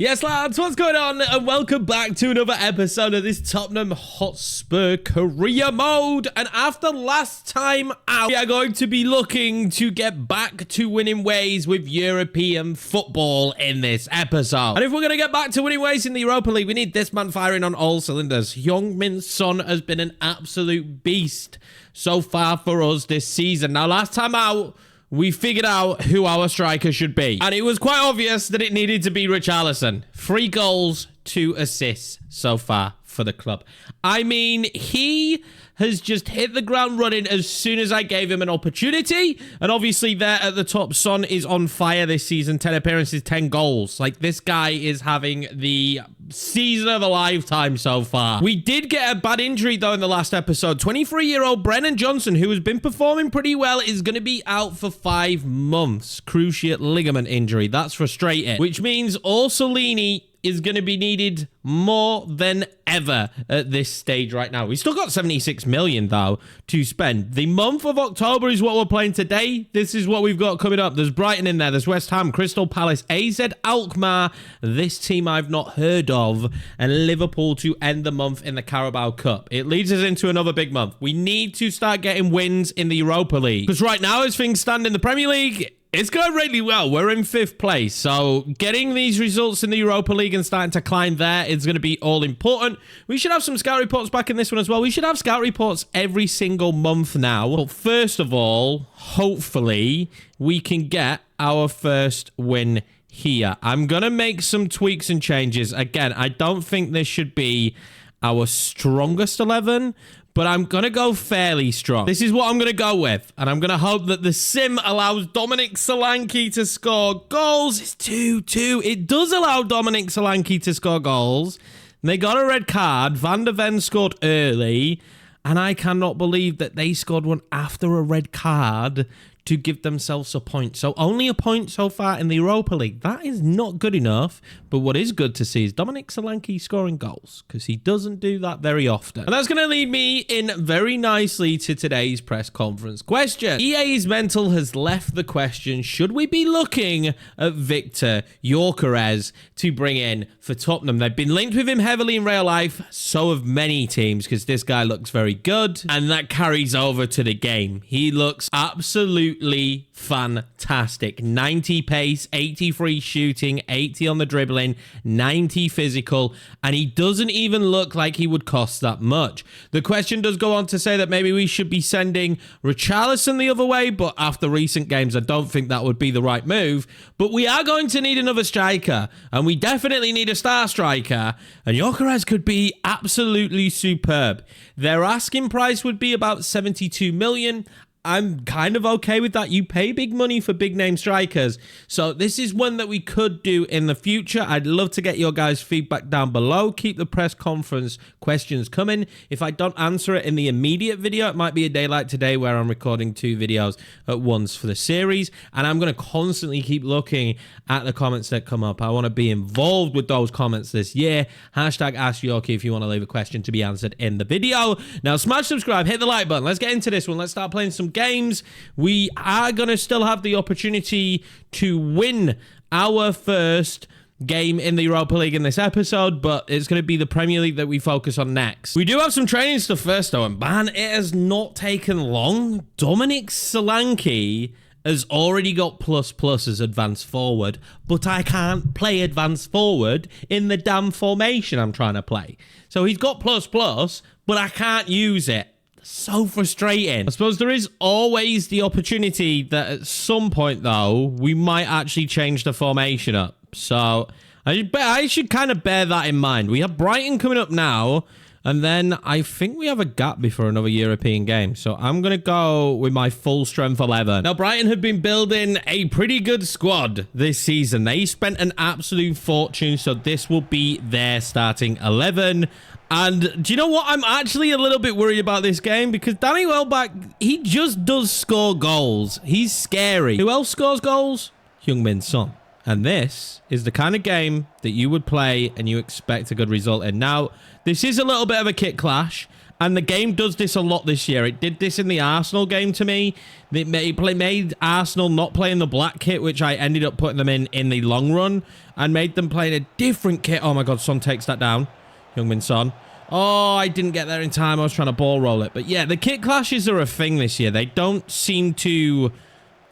Yes, lads, what's going on? And welcome back to another episode of this Tottenham Hotspur career mode. And after last time out, we are going to be looking to get back to winning ways with European football in this episode. And if we're going to get back to winning ways in the Europa League, we need this man firing on all cylinders. Yorkieman's son has been an absolute beast so far for us this season. Now, last time out, we figured out who our striker should be. And it was quite obvious that it needed to be Richarlison. 3 goals, 2 assists so far for the club. I mean, he has just hit the ground running as soon as I gave him an opportunity. And obviously there at the top, Son is on fire this season. 10 appearances, 10 goals. Like, this guy is having the season of a lifetime so far. We did get a bad injury, though, in the last episode. 23-year-old Brennan Johnson, who has been performing pretty well, is going to be out for 5 months. Cruciate ligament injury. That's frustrating. Which means Orsolini is going to be needed more than ever at this stage right now. We've still got 76 million, though, to spend. The month of October is what we're playing today. This is what we've got coming up. There's Brighton in there. There's West Ham, Crystal Palace, AZ Alkmaar, this team I've not heard of, and Liverpool to end the month in the Carabao Cup. It leads us into another big month. We need to start getting wins in the Europa League. Because right now, as things stand in the Premier League, it's going really well. We're in 5th place. So getting these results in the Europa League and starting to climb there is going to be all important. We should have some scout reports back in this one as well. We should have scout reports every single month now. But first of all, hopefully we can get our first win here. I'm going to make some tweaks and changes. Again, I don't think this should be our strongest 11, but I'm going to go fairly strong. This is what I'm going to go with. And I'm going to hope that the sim allows Dominic Solanke to score goals. It's 2-2. It does allow Dominic Solanke to score goals. They got a red card. Van der Ven scored early. And I cannot believe that they scored one after a red card to give themselves a point. So only a point so far in the Europa League. That is not good enough. But what is good to see is Dominic Solanke scoring goals, because he doesn't do that very often. And that's going to lead me in very nicely to today's press conference question. EA's Mental has left the question, should we be looking at Victor Yorkiemann to bring in for Tottenham? They've been linked with him heavily in real life. So have many teams, because this guy looks very good. And that carries over to the game. He looks absolutely fantastic. 90 pace, 83 shooting, 80 on the dribbling, 90 physical, and he doesn't even look like he would cost that much. The question does go on to say that maybe we should be sending Richarlison the other way, but after recent games, I don't think that would be the right move. But we are going to need another striker, and we definitely need a star striker, and Yorkiemann could be absolutely superb. Their asking price would be about 72 million. I'm kind of okay with that. You pay big money for big name strikers. So this is one that we could do in the future. I'd love to get your guys' feedback down below. Keep the press conference questions coming. If I don't answer it in the immediate video, it might be a day like today where I'm recording 2 videos at once for the series. And I'm going to constantly keep looking at the comments that come up. I want to be involved with those comments this year. Hashtag Ask Yorkie if you want to leave a question to be answered in the video. Now, smash subscribe, hit the like button. Let's get into this one. Let's start playing some games. We are going to still have the opportunity to win our first game in the Europa League in this episode, but it's going to be the Premier League that we focus on next. We do have some training stuff first, though, and man, it has not taken long. Dominic Solanke has already got plus as advanced forward, but I can't play advanced forward in the damn formation I'm trying to play. So he's got plus, but I can't use it. So frustrating. I suppose there is always the opportunity that at some point, though, we might actually change the formation up. So I should kind of bear that in mind. We have Brighton coming up now, and then I think we have a gap before another European game. So I'm going to go with my full strength 11. Now, Brighton have been building a pretty good squad this season. They spent an absolute fortune, so this will be their starting 11. And do you know what? I'm actually a little bit worried about this game because Danny Welbeck, he just does score goals. He's scary. Who else scores goals? Heung-min Son. And this is the kind of game that you would play and you expect a good result in. Now, this is a little bit of a kit clash. And the game does this a lot this year. It did this in the Arsenal game to me. It made Arsenal not play in the black kit, which I ended up putting them in the long run, and made them play in a different kit. Oh my God, Son takes that down. Heung-min Son. Oh, I didn't get there in time. I was trying to ball roll it. But yeah, the kit clashes are a thing this year. They don't seem to...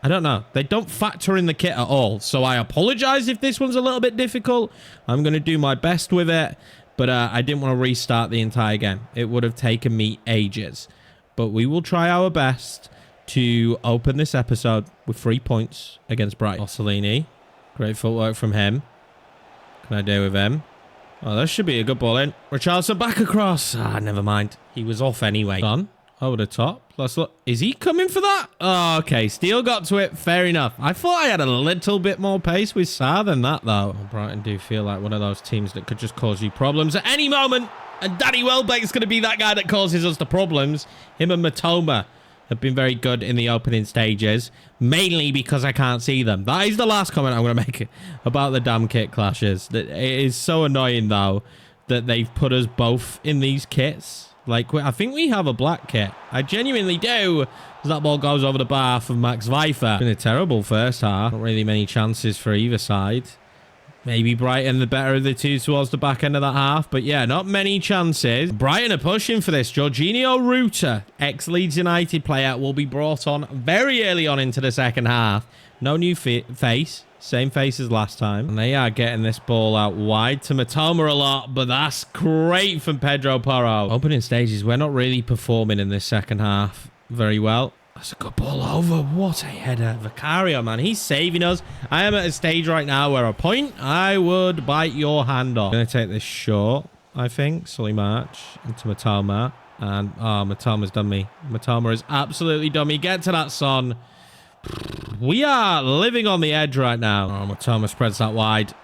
I don't know. They don't factor in the kit at all. So I apologize if this one's a little bit difficult. I'm going to do my best with it. But I didn't want to restart the entire game. It would have taken me ages. But we will try our best to open this episode with 3 points against Brighton. Orsolini. Great footwork from him. What can I do with him? Oh, that should be a good ball in. Richarlison back across. Ah, never mind. He was off anyway. Done. Over the top. Let's look. Is he coming for that? Oh, okay. Steele got to it. Fair enough. I thought I had a little bit more pace with Sarr than that, though. Oh, Brighton do feel like one of those teams that could just cause you problems at any moment. And Danny Welbeck's going to be that guy that causes us the problems. Him and Matoma have been very good in the opening stages. Mainly because I can't see them. That is the last comment I'm going to make about the damn kit clashes. It is so annoying, though, that they've put us both in these kits. Like, I think we have a black kit. I genuinely do. As that ball goes over the bar from Max Vifer. Been a terrible first half. Not really many chances for either side. Maybe Brighton the better of the two towards the back end of that half. But yeah, not many chances. Brighton are pushing for this. Jorginho Ruta, ex-Leeds United player, will be brought on very early on into the second half. No new face. Same face as last time. And they are getting this ball out wide to Matoma a lot, but that's great from Pedro Porro. Opening stages, we're not really performing in this second half very well. That's a good ball over. What a header. Vicario, man. He's saving us. I am at a stage right now where a point, I would bite your hand off. I'm going to take this short, I think. Sully March into Matoma. And, oh, Matoma's done me. Matoma is absolutely done me. Get to that, Son. We are living on the edge right now. Oh, Matoma spreads that wide.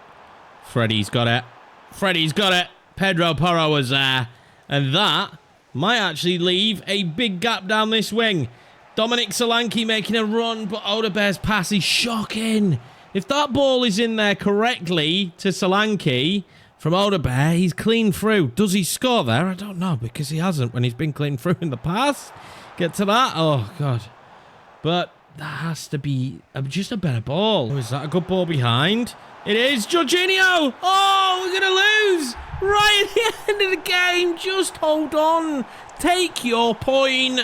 Freddie's got it. Freddie's got it. Pedro Porro was there. And that might actually leave a big gap down this wing. Dominic Solanke making a run, but Odebear's pass is shocking. If that ball is in there correctly to Solanke from Odebear, he's clean through. Does he score there? I don't know, because he hasn't when he's been clean through in the past. Get to that. Oh, God. But that has to be just a better ball. Oh, is that a good ball behind? It is. Jorginho! Oh, we're going to lose right at the end of the game. Just hold on. Take your point.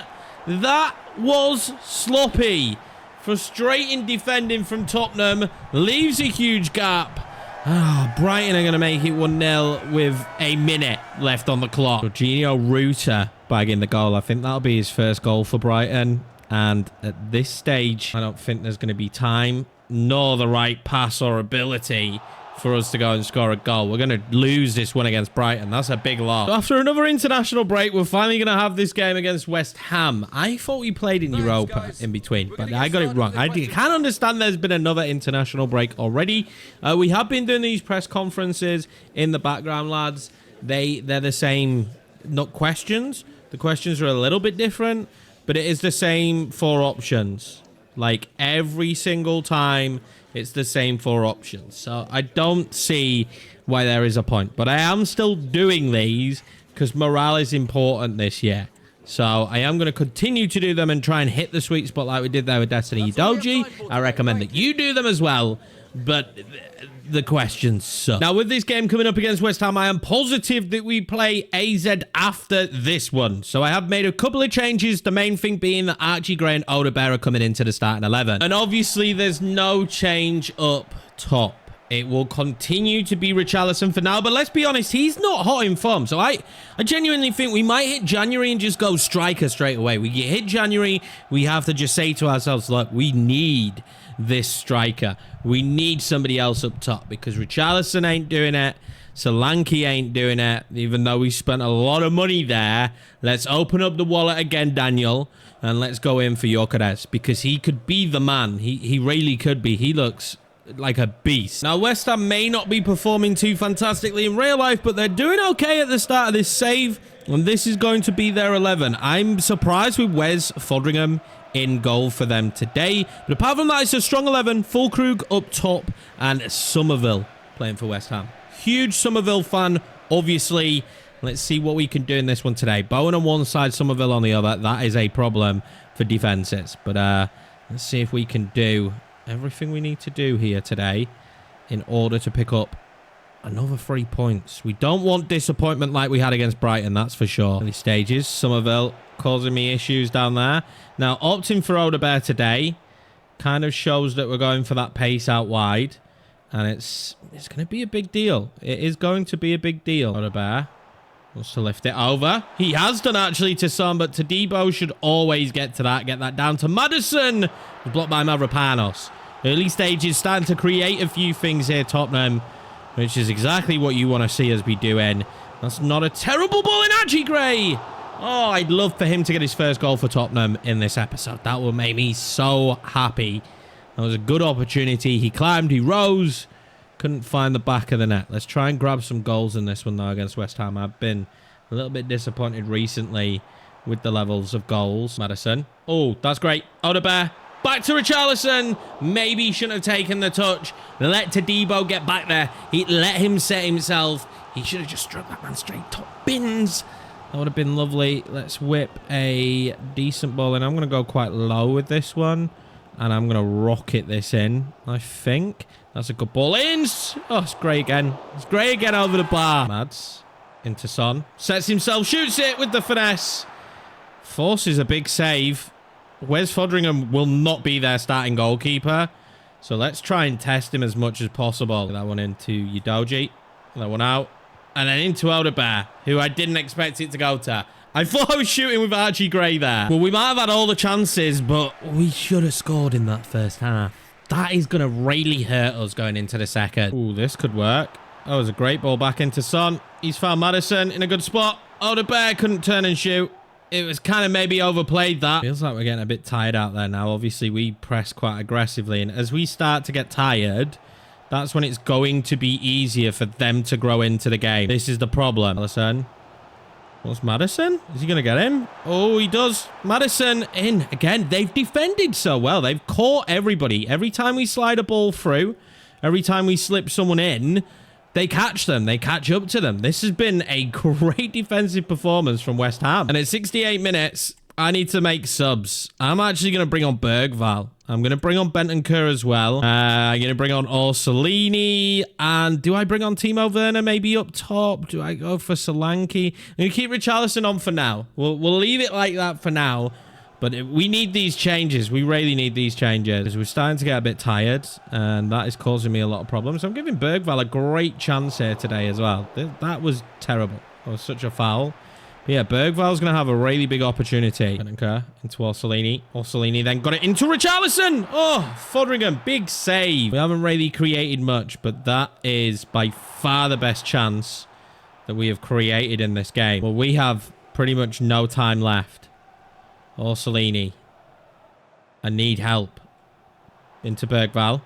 That was sloppy. Frustrating defending from Tottenham. Leaves a huge gap. Oh, Brighton are going to make it 1-0 with a minute left on the clock. Jorginho Ruta bagging the goal. I think that'll be his first goal for Brighton. And at this stage, I don't think there's going to be time nor the right pass or ability for us to go and score a goal. We're going to lose this one against Brighton. That's a big loss. So after another international break, we're finally going to have this game against West Ham. I thought we played in Europa in between, but I got it wrong. I can't understand there's been another international break already. We have been doing these press conferences in the background, lads. They're the same, not questions. The questions are a little bit different. But it is the same 4 options. Like, every single time, it's the same 4 options. So, I don't see why there is a point. But I am still doing these because morale is important this year. So, I am going to continue to do them and try and hit the sweet spot like we did there with Destiny Doji. I recommend that you do them as well. But the questions suck. Now, with this game coming up against West Ham, I am positive that we play AZ after this one. So I have made a couple of changes. The main thing being that Archie Gray and Odebear are coming into the starting 11. And obviously, there's no change up top. It will continue to be Richarlison for now. But let's be honest, he's not hot in form. So I genuinely think we might hit January and just go striker straight away. We get hit January, we have to just say to ourselves, look, we need this striker. We need somebody else up top because Richarlison ain't doing it. Solanke ain't doing it, even though we spent a lot of money there. Let's open up the wallet again, Daniel, and let's go in for Yorkiemann because he could be the man. He really could be. He looks like a beast. Now, West Ham may not be performing too fantastically in real life, but they're doing okay at the start of this save, and this is going to be their 11. I'm surprised with Wes Fodringham in goal for them today. But apart from that, it's a strong 11. Fulkrug up top and Somerville playing for West Ham. Huge Somerville fan, obviously. Let's see what we can do in this one today. Bowen on one side, Somerville on the other. That is a problem for defenses. But let's see if we can do everything we need to do here today in order to pick up another 3 points. We don't want disappointment like we had against Brighton, that's for sure. Early stages, Somerville causing me issues down there. Now, opting for Odebear today kind of shows that we're going for that pace out wide. And it's going to be a big deal. It is going to be a big deal. Odebear wants to lift it over. He has done actually to Son, but Todibo should always get to that. Get that down to Maddison. Blocked by Mavropanos. Early stages starting to create a few things here, Tottenham, which is exactly what you want to see us be doing. That's not a terrible ball in Archie Gray. Oh, I'd love for him to get his first goal for Tottenham in this episode. That would make me so happy. That was a good opportunity. He climbed, he rose. Couldn't find the back of the net. Let's try and grab some goals in this one, though, against West Ham. I've been a little bit disappointed recently with the levels of goals. Maddison. Oh, that's great. Odebear. Back to Richarlison. Maybe he shouldn't have taken the touch. Let Todibo get back there. He let him set himself. He should have just struck that man straight top bins. That would have been lovely. Let's whip a decent ball in. I'm going to go quite low with this one. And I'm going to rocket this in, I think. That's a good ball in. Oh, it's Gray again. It's Gray again over the bar. Mads into Son. Sets himself, shoots it with the finesse. Forces a big save. Wes Fodringham will not be their starting goalkeeper. So let's try and test him as much as possible. That one into Udoji. That one out. And then into Odebear, who I didn't expect it to go to. I thought I was shooting with Archie Gray there. Well, we might have had all the chances, but we should have scored in that first half. That is going to really hurt us going into the second. Ooh, this could work. Oh, it was a great ball back into Son. He's found Maddison in a good spot. Odebear couldn't turn and shoot. It was kind of maybe overplayed that. Feels like we're getting a bit tired out there now. Obviously, we press quite aggressively. And as we start to get tired, that's when it's going to be easier for them to grow into the game. This is the problem. Allison. What's Maddison? Is he going to get him? Oh, he does. Maddison in. Again, they've defended so well. They've caught everybody. Every time we slide a ball through, every time we slip someone in, they catch them. They catch up to them. This has been a great defensive performance from West Ham. And at 68 minutes, I need to make subs. I'm actually going to bring on Bergvall. I'm going to bring on Bentancur as well. I'm going to bring on Orsolini. And do I bring on Timo Werner maybe up top? Do I go for Solanke? I'm going to keep Richarlison on for now. We'll leave it like that for now. But we need these changes. We really need these changes. We're starting to get a bit tired. And that is causing me a lot of problems. I'm giving Bergvall a great chance here today as well. That was terrible. That was such a foul. But yeah, Bergvall's going to have a really big opportunity. Bentancur into Orsolini. Orsolini then got it into Richarlison. Oh, Fodringham, big save. We haven't really created much, but that is by far the best chance that we have created in this game. Well, we have pretty much no time left. Orsolini. I need help. Into Bergvall.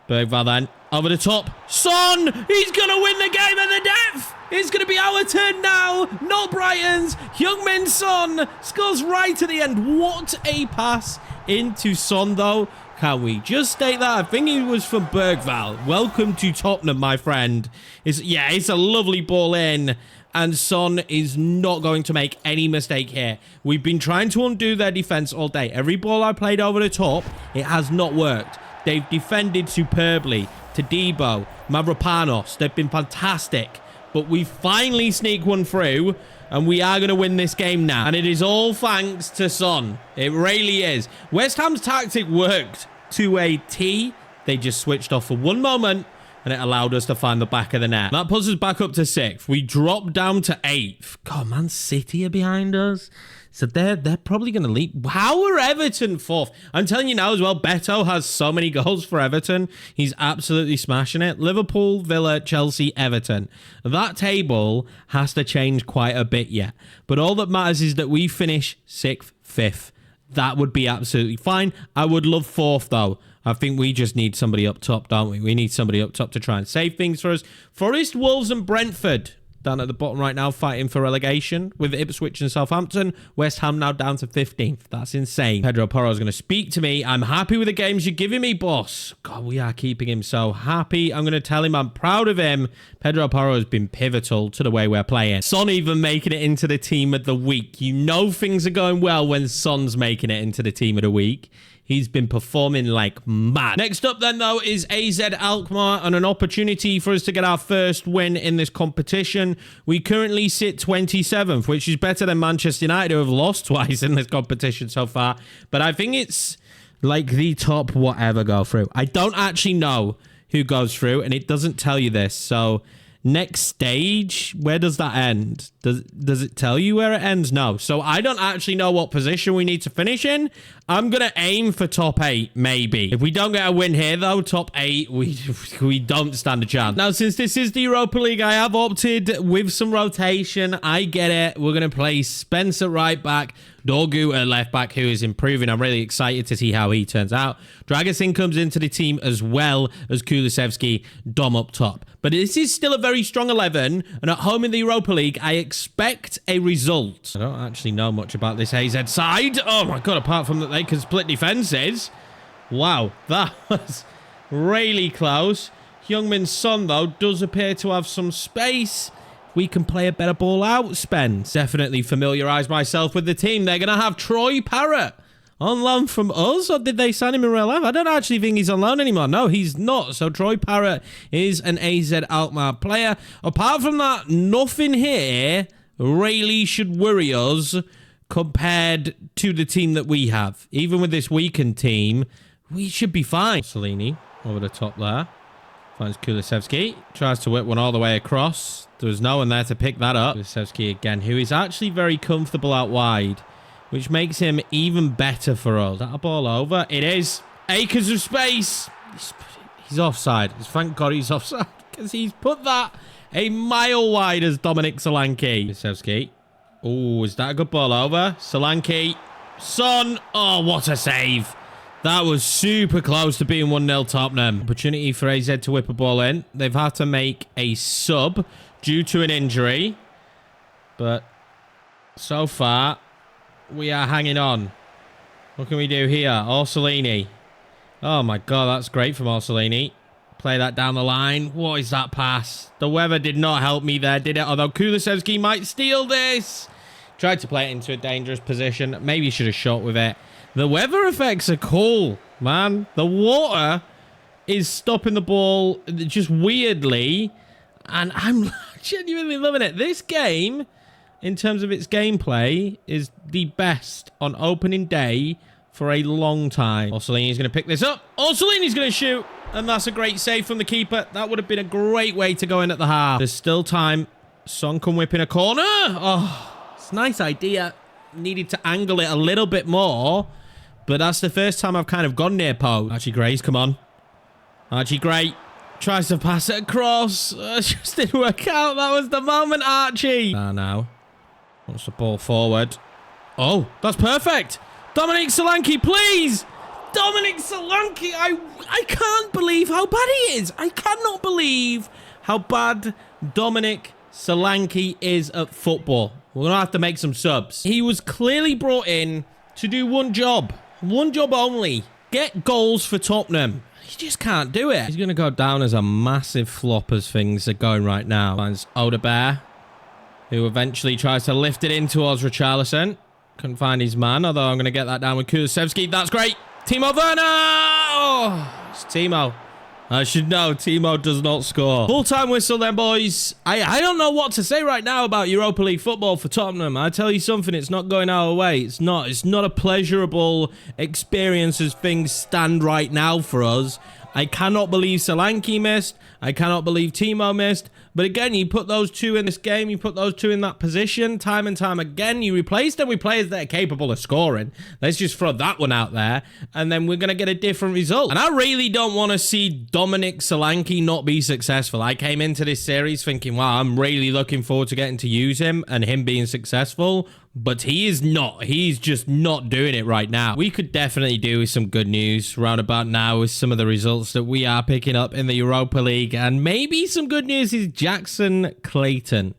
Bergvall then. Over the top. Son! He's going to win the game at the depth! It's going to be our turn now. Not Brighton's. Heung-min Son scores right at the end. What a pass into Son, though. Can we just state that? I think it was from Bergvall. Welcome to Tottenham, my friend. It's a lovely ball in. And Son is not going to make any mistake here. We've been trying to undo their defense all day. Every ball I played over the top, it has not worked. They've defended superbly. Todibo, Mavropanos, they've been fantastic. But we finally sneak one through, and we are going to win this game now. And it is all thanks to Son. It really is. West Ham's tactic worked to a T. They just switched off for one moment, and it allowed us to find the back of the net. That puts us back up to 6th. We dropped down to 8th. God, Man City are behind us. So they're probably going to lead. How are Everton 4th? I'm telling you now as well, Beto has so many goals for Everton. He's absolutely smashing it. Liverpool, Villa, Chelsea, Everton. That table has to change quite a bit yet. But all that matters is that we finish 6th, 5th. That would be absolutely fine. I would love 4th, though. I think we just need somebody up top, don't we? We need somebody up top to try and save things for us. Forest, Wolves, and Brentford. down at the bottom right now, fighting for relegation with Ipswich and Southampton. West Ham now down to 15th. That's insane. Pedro Porro is going to speak to me. I'm happy with the games you're giving me, boss. God, we are keeping him so happy. I'm going to tell him I'm proud of him. Pedro Porro has been pivotal to the way we're playing. Son even making it into the team of the week. You know things are going well when Son's making it into the team of the week. He's been performing like mad. Next up then, though, is AZ Alkmaar and an opportunity for us to get our first win in this competition. We currently sit 27th, which is better than Manchester United, who have lost twice in this competition so far. But I think it's like the top whatever go through. I don't actually know who goes through, and it doesn't tell you this. So next stage, where does that end? Does it tell you where it ends? No. So I don't actually know what position we need to finish in. I'm going to aim for top 8, maybe. If we don't get a win here, though, top 8, we don't stand a chance. Now, since this is the Europa League, I have opted with some rotation. I get it. We're going to play Spencer right back, Dorgu at left back, who is improving. I'm really excited to see how he turns out. Dragusin comes into the team as well as Kulusevski, Dom up top. But this is still a very strong 11, and at home in the Europa League, I expect a result. I don't actually know much about this AZ side. Oh my God, apart from that they can split defenses. Wow, that was really close. Heung-min Son, though, does appear to have some space. We can play a better ball out, Spence. Definitely familiarise myself with the team. They're going to have Troy Parrott on loan from us, or did they sign him in real life? I don't actually think he's on loan anymore. No, he's not. So Troy Parrott is an AZ Alkmaar player. Apart from that, nothing here really should worry us compared to the team that we have. Even with this weakened team, we should be fine. Salini over the top there. Finds Kulusevski. Tries to whip one all the way across. There was no one there to pick that up. Kulusevski again, who is actually very comfortable out wide, which makes him even better for us. Is that a ball over? It is. Acres of space. He's offside. Thank God he's offside, because he's put that a mile wide as Dominic Solanke. Kulusevski. Oh, is that a good ball over? Solanke. Son. Oh, what a save. That was super close to being 1-0 Tottenham. Opportunity for AZ to whip a ball in. They've had to make a sub due to an injury. But so far, we are hanging on. What can we do here? Orsolini. Oh my God, that's great from Orsolini. Play that down the line. What is that pass? The weather did not help me there, did it? Although Kulusevski might steal this. Tried to play it into a dangerous position. Maybe should have shot with it. The weather effects are cool, man. The water is stopping the ball just weirdly. And I'm genuinely loving it. This game, in terms of its gameplay, is the best on opening day for a long time. Orsolini's going to pick this up. Orsolini's going to shoot. And that's a great save from the keeper. That would have been a great way to go in at the half. There's still time. Son can whip in a corner. Oh, it's a nice idea. Needed to angle it a little bit more. But that's the first time I've kind of gone near post. Archie Gray's come on. Archie Gray tries to pass it across. Just didn't work out. That was the moment, Archie. Now. Wants the ball forward. Oh, that's perfect. Dominic Solanke, please. Dominic Solanke. I can't believe how bad he is. I cannot believe how bad Dominic Solanke is at football. We're going to have to make some subs. He was clearly brought in to do one job. One job only. Get goals for Tottenham. He just can't do it. He's going to go down as a massive flop as things are going right now. Finds Odebear, who eventually tries to lift it in towards Richarlison. Couldn't find his man, although I'm going to get that down with Kulusevski. That's great. Timo Werner! Oh, it's Timo. I should know Timo does not score. Full-time whistle then, boys. I don't know what to say right now about Europa League football for Tottenham. I tell you something, it's not going our way. It's not a pleasurable experience as things stand right now for us. I cannot believe Solanke missed. I cannot believe Timo missed. But again, you put those two in this game, you put those two in that position time and time again, you replace them with players that are capable of scoring. Let's just throw that one out there, and then we're going to get a different result. And I really don't want to see Dominic Solanke not be successful. I came into this series thinking, wow, I'm really looking forward to getting to use him and him being successful. But he is not. He's just not doing it right now. We could definitely do with some good news round about now with some of the results that we are picking up in the Europa League. And maybe some good news is Jackson Clayton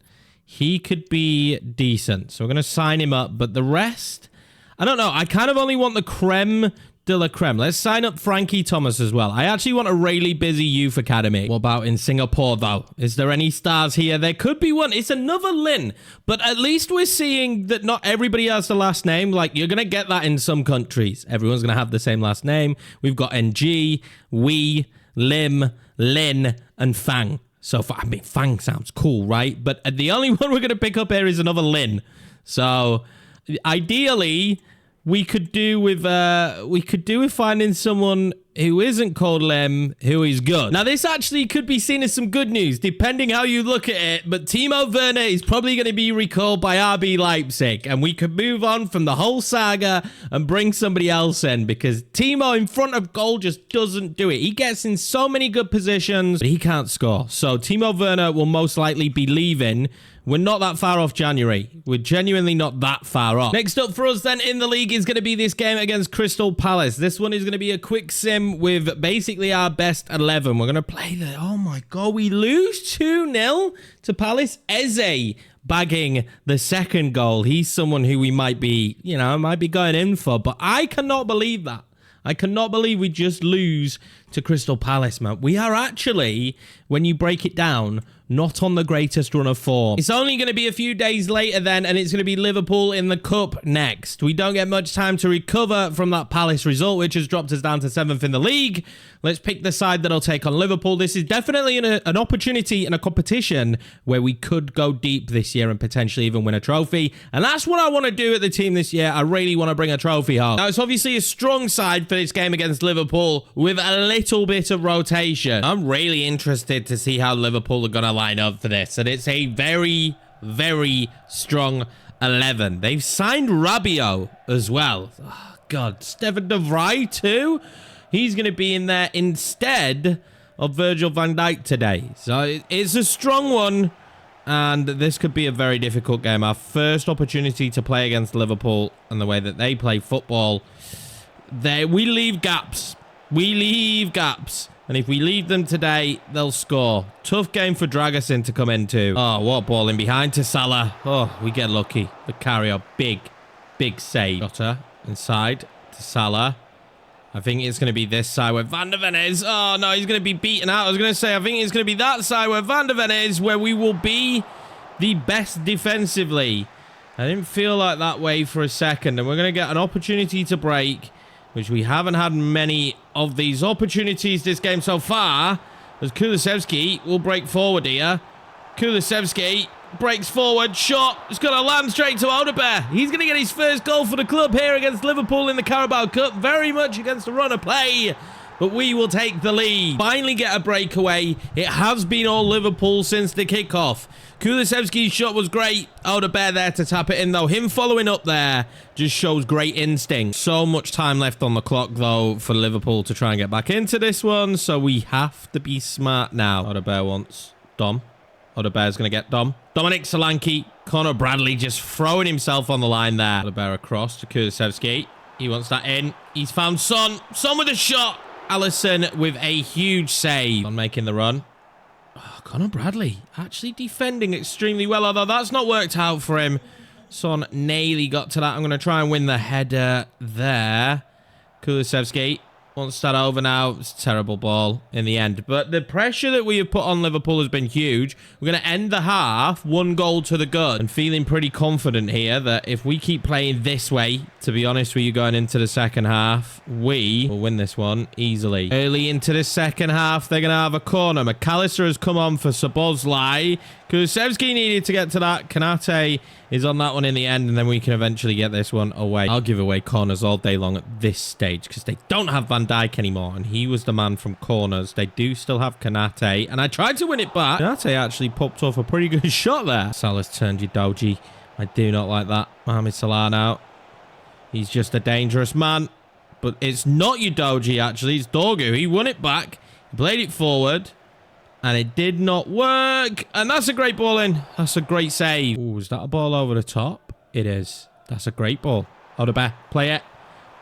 he could be decent. So we're going to sign him up. But the rest, I don't know. I kind of only want the creme de la creme. Let's sign up Frankie Thomas as well. I actually want a really busy youth academy. What about in Singapore, though? Is there any stars here? There could be one. It's another Lin. But at least we're seeing that not everybody has the last name. Like, you're going to get that in some countries. Everyone's going to have the same last name. We've got NG, Wee, Lim, Lin, and Fang. So, I mean, Fang sounds cool, right? But the only one we're going to pick up here is another Lin. So, ideally, we could do with finding someone who isn't called Lem, who is good. Now, this actually could be seen as some good news, depending how you look at it, but Timo Werner is probably going to be recalled by RB Leipzig, and we could move on from the whole saga and bring somebody else in, because Timo in front of goal just doesn't do it. He gets in so many good positions, but he can't score. So Timo Werner will most likely be leaving. We're not that far off January. We're genuinely not that far off. Next up for us then in the league is going to be this game against Crystal Palace. This one is going to be a quick sim with basically our best 11. We're going to play the... Oh my God, we lose 2-0 to Palace. Eze bagging the second goal. He's someone who we might be, might be going in for. But I cannot believe that. I cannot believe we just lose to Crystal Palace, man. We are actually, when you break it down, not on the greatest run of form. It's only going to be a few days later then, and it's going to be Liverpool in the Cup next. We don't get much time to recover from that Palace result, which has dropped us down to 7th in the league. Let's pick the side that'll take on Liverpool. This is definitely an opportunity and a competition where we could go deep this year and potentially even win a trophy. And that's what I want to do at the team this year. I really want to bring a trophy home. Now, it's obviously a strong side for this game against Liverpool with a little bit of rotation. I'm really interested to see how Liverpool are going to line up for this. And it's a very, very strong 11. They've signed Rabiot as well. Oh, God. Stefan de Vrij too? He's going to be in there instead of Virgil van Dijk today. So it's a strong one. And this could be a very difficult game. Our first opportunity to play against Liverpool and the way that they play football. We leave gaps. We leave gaps. And if we leave them today, they'll score. Tough game for Dragusin to come into. Oh, what ball in behind to Salah. Oh, we get lucky. The carrier, big save. Got her inside to Salah. I think it's going to be this side where Van der Ven is. Oh, no, he's going to be beaten out. I was going to say, I think it's going to be that side where Van der Ven is, where we will be the best defensively. I didn't feel like that way for a second. And we're going to get an opportunity to break, which we haven't had many of these opportunities this game so far, as Kulusevski will break forward here. Kulusevski breaks forward, shot. It's going to land straight to Odegaard. He's going to get his first goal for the club here against Liverpool in the Carabao Cup. Very much against the run of play, but we will take the lead. Finally get a breakaway. It has been all Liverpool since the kickoff. Kulusevski's shot was great. Odegaard there to tap it in, though. Him following up there just shows great instinct. So much time left on the clock, though, for Liverpool to try and get back into this one. So we have to be smart now. Odegaard wants Dom. Odegaard's going to get Dom. Dominic Solanke. Connor Bradley just throwing himself on the line there. Odegaard across to Kulusevski. He wants that in. He's found Son. Son with a shot. Alisson with a huge save on making the run. Oh, Connor Bradley actually defending extremely well, although that's not worked out for him. Son nearly got to that. I'm going to try and win the header there. Kulusevski wants that over now. It's a terrible ball in the end. But the pressure that we have put on Liverpool has been huge. We're going to end the half 1 goal to the good. And feeling pretty confident here that if we keep playing this way, to be honest with you, going into the second half, we will win this one easily. Early into the second half, they're going to have a corner. McAllister has come on for Szoboszlai. Kulusevski needed to get to that. Kanate is on that one in the end, and then we can eventually get this one away. I'll give away corners all day long at this stage because they don't have Van Dijk anymore, and he was the man from corners. They do still have Kanate, and I tried to win it back. Kanate actually popped off a pretty good shot there. Salah's turned Udogie. I do not like that. Mohamed Salah now. He's just a dangerous man, but it's not Udogie, actually. It's Dorgu. He won it back, played it forward, and it did not work. And that's a great ball in. That's a great save. Oh, is that a ball over the top? It is. That's a great ball. Odegaard, play it.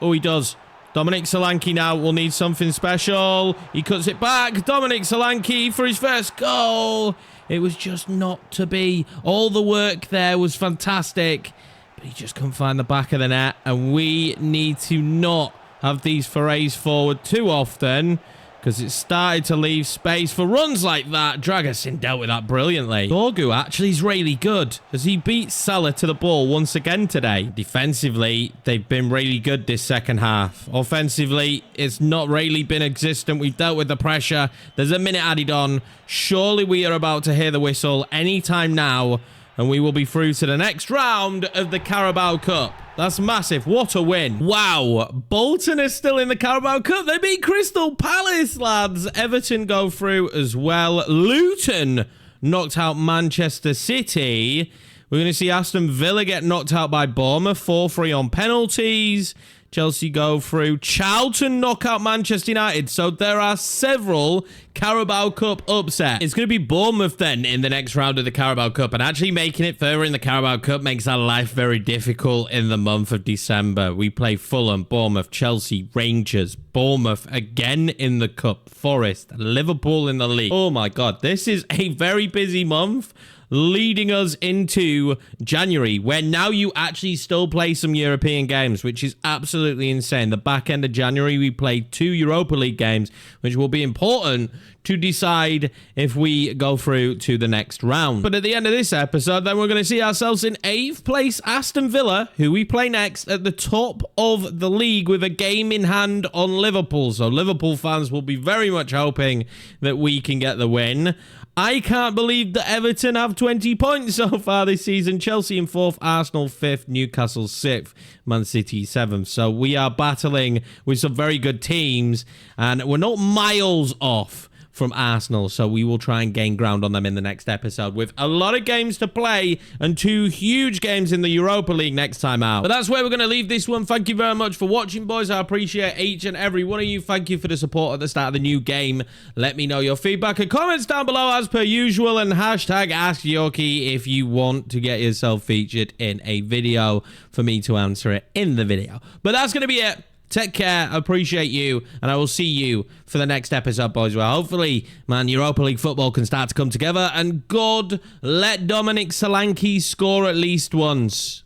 Oh, he does. Dominic Solanke now will need something special. He cuts it back. Dominic Solanke for his first goal. It was just not to be. All the work there was fantastic, but he just couldn't find the back of the net, and we need to not have these forays forward too often, because it started to leave space for runs like that. Dragusin dealt with that brilliantly. Dorgu actually is really good, as he beat Salah to the ball once again today. Defensively, they've been really good this second half. Offensively, it's not really been existent. We've dealt with the pressure. There's a minute added on. Surely we are about to hear the whistle anytime now, and we will be through to the next round of the Carabao Cup. That's massive. What a win. Wow. Bolton is still in the Carabao Cup. They beat Crystal Palace, lads. Everton go through as well. Luton knocked out Manchester City. We're going to see Aston Villa get knocked out by Bournemouth. 4-3 on penalties. Chelsea go through. Charlton knock out Manchester United. So there are several Carabao Cup upsets. It's going to be Bournemouth then in the next round of the Carabao Cup. And actually making it further in the Carabao Cup makes our life very difficult in the month of December. We play Fulham, Bournemouth, Chelsea, Rangers, Bournemouth again in the Cup, Forest, Liverpool in the league. Oh my God, this is a very busy month, leading us into January, where now you actually still play some European games, which is absolutely insane. The back end of January, we played 2 Europa League games, which will be important to decide if we go through to the next round. But at the end of this episode, then we're going to see ourselves in 8th place Aston Villa, who we play next at the top of the league with a game in hand on Liverpool. So Liverpool fans will be very much hoping that we can get the win. I can't believe that Everton have 20 points so far this season. Chelsea in 4th, Arsenal 5th, Newcastle 6th, Man City 7th. So we are battling with some very good teams, and we're not miles off from Arsenal, so we will try and gain ground on them in the next episode with a lot of games to play and 2 huge games in the Europa League next time out. But that's where we're going to leave this one. Thank you very much for watching, boys. I appreciate each and every one of you. Thank you for the support at the start of the new game. Let me know your feedback and comments down below as per usual, and hashtag Ask Yorkie if you want to get yourself featured in a video for me to answer it in the video. But that's going to be it. Take care, I appreciate you, and I will see you for the next episode, boys, where hopefully, man, Europa League football can start to come together, and God, let Dominic Solanke score at least once.